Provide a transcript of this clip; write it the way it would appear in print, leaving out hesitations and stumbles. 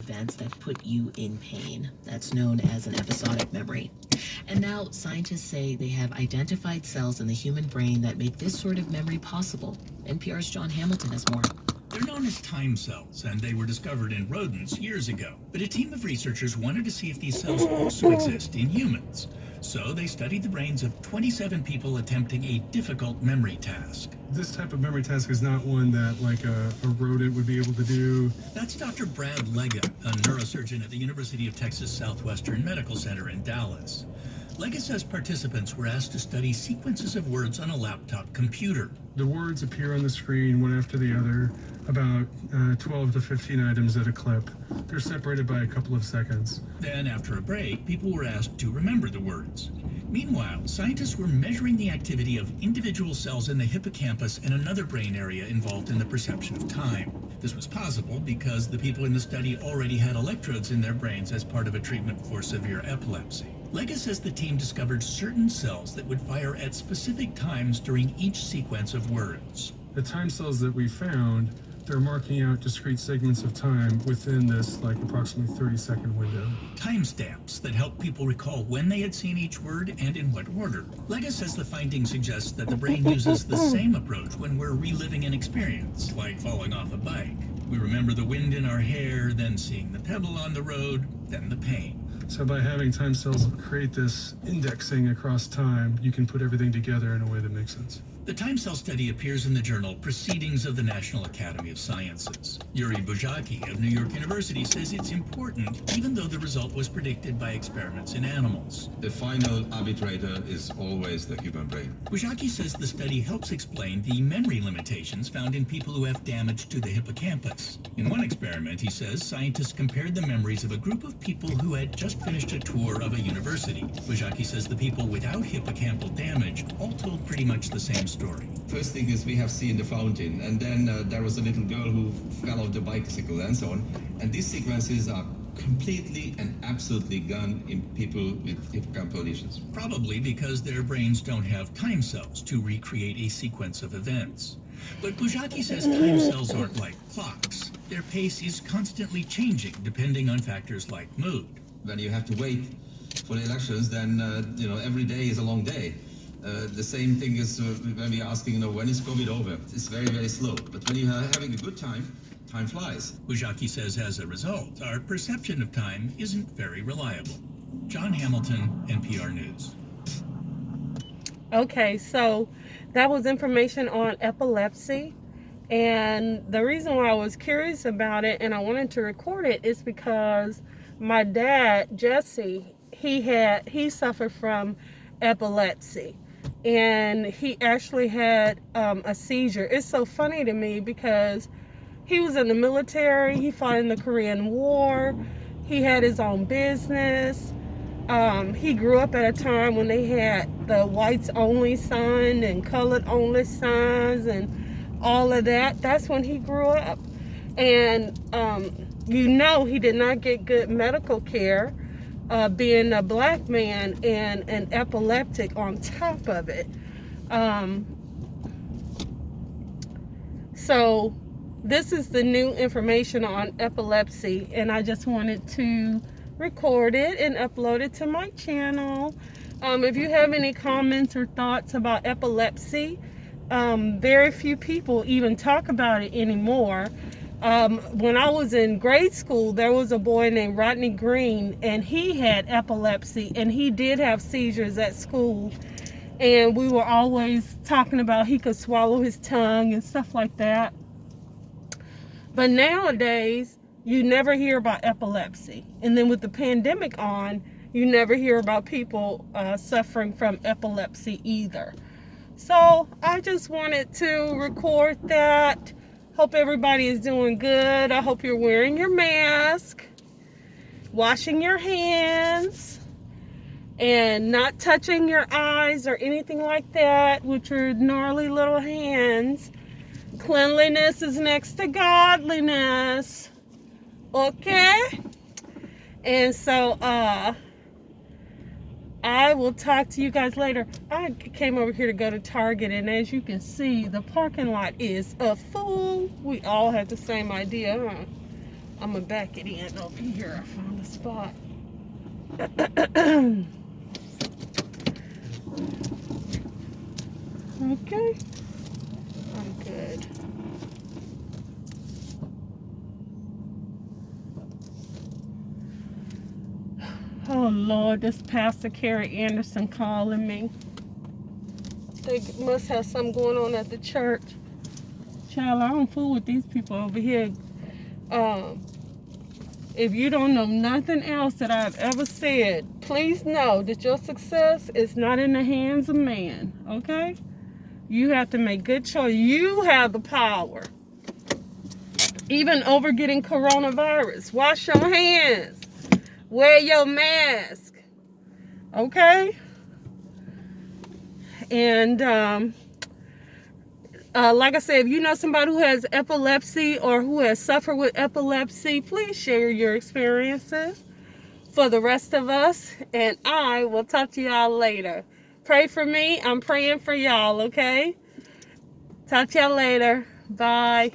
events that put you in pain. That's known as an episodic memory. And now scientists say they have identified cells in the human brain that make this sort of memory possible. NPR's John Hamilton has more. They're known as time cells, and they were discovered in rodents years ago. But a team of researchers wanted to see if these cells also exist in humans. So they studied the brains of 27 people attempting a difficult memory task. This type of memory task is not one that like a rodent would be able to do. That's Dr. Brad Lega, a neurosurgeon at the University of Texas Southwestern Medical Center in Dallas. Lega says participants were asked to study sequences of words on a laptop computer. The words appear on the screen one after the other, about 12 to 15 items at a clip. They're separated by a couple of seconds. Then, after a break, people were asked to remember the words. Meanwhile, scientists were measuring the activity of individual cells in the hippocampus and another brain area involved in the perception of time. This was possible because the people in the study already had electrodes in their brains as part of a treatment for severe epilepsy. Lega says the team discovered certain cells that would fire at specific times during each sequence of words. The time cells that we found, they're marking out discrete segments of time within this like approximately 30-second window. Timestamps that help people recall when they had seen each word and in what order. Lega says the finding suggests that the brain uses the same approach when we're reliving an experience, like falling off a bike. We remember the wind in our hair, then seeing the pebble on the road, then the pain. So by having time cells create this indexing across time, you can put everything together in a way that makes sense. The time cell study appears in the journal Proceedings of the National Academy of Sciences. Yuri Buzhaki of New York University says it's important even though the result was predicted by experiments in animals. The final arbitrator is always the human brain. Buzhaki says the study helps explain the memory limitations found in people who have damage to the hippocampus. In one experiment, he says, scientists compared the memories of a group of people who had just finished a tour of a university. Buzhaki says the people without hippocampal damage all told pretty much the same story. First thing is we have seen the fountain, and then there was a little girl who fell off the bicycle and so on. And these sequences are completely and absolutely gone in people with hippocampal lesions. Probably because their brains don't have time cells to recreate a sequence of events. But Buzhaki says time cells aren't like clocks. Their pace is constantly changing depending on factors like mood. When you have to wait for the elections, then every day is a long day. The same thing is when we're asking, when is COVID over? It's very, very slow. But when you're having a good time, time flies. Buzhaki says as a result, our perception of time isn't very reliable. John Hamilton, NPR News. Okay, so that was information on epilepsy. And the reason why I was curious about it and I wanted to record it is because my dad, Jesse, he suffered from epilepsy. And he actually had a seizure. It's so funny to me because he was in the military. He fought in the Korean War. He had his own business. He grew up at a time when they had the whites only sign and colored only signs and all of that. That's when he grew up. And he did not get good medical care. Being a black man and an epileptic on top of it. So this is the new information on epilepsy, and I just wanted to record it and upload it to my channel. If you have any comments or thoughts about epilepsy, very few people even talk about it anymore. When I was in grade school, there was a boy named Rodney Green, and he had epilepsy, and he did have seizures at school. And we were always talking about he could swallow his tongue and stuff like that. But nowadays, you never hear about epilepsy. And then with the pandemic on, you never hear about people suffering from epilepsy either. So I just wanted to record that. Hope everybody is doing good. I hope you're wearing your mask, washing your hands, and not touching your eyes or anything like that with your gnarly little hands. Cleanliness is next to godliness. Okay? And so, I will talk to you guys later. I came over here to go to Target, and as you can see, the parking lot is full. We all had the same idea, huh? I'm gonna back it in over here. I found a spot. Okay, I'm good. Oh Lord, this Pastor Carrie Anderson calling me. They must have something going on at the church. Child, I don't fool with these people over here. If you don't know nothing else that I've ever said, please know that your success is not in the hands of man, okay? You have to make good choice. You have the power. Even over getting coronavirus. Wash your hands. Wear your mask. Okay? And like I said, if you know somebody who has epilepsy or who has suffered with epilepsy, please share your experiences for the rest of us. And I will talk to y'all later. Pray for me. I'm praying for y'all, okay? Talk to y'all later. Bye.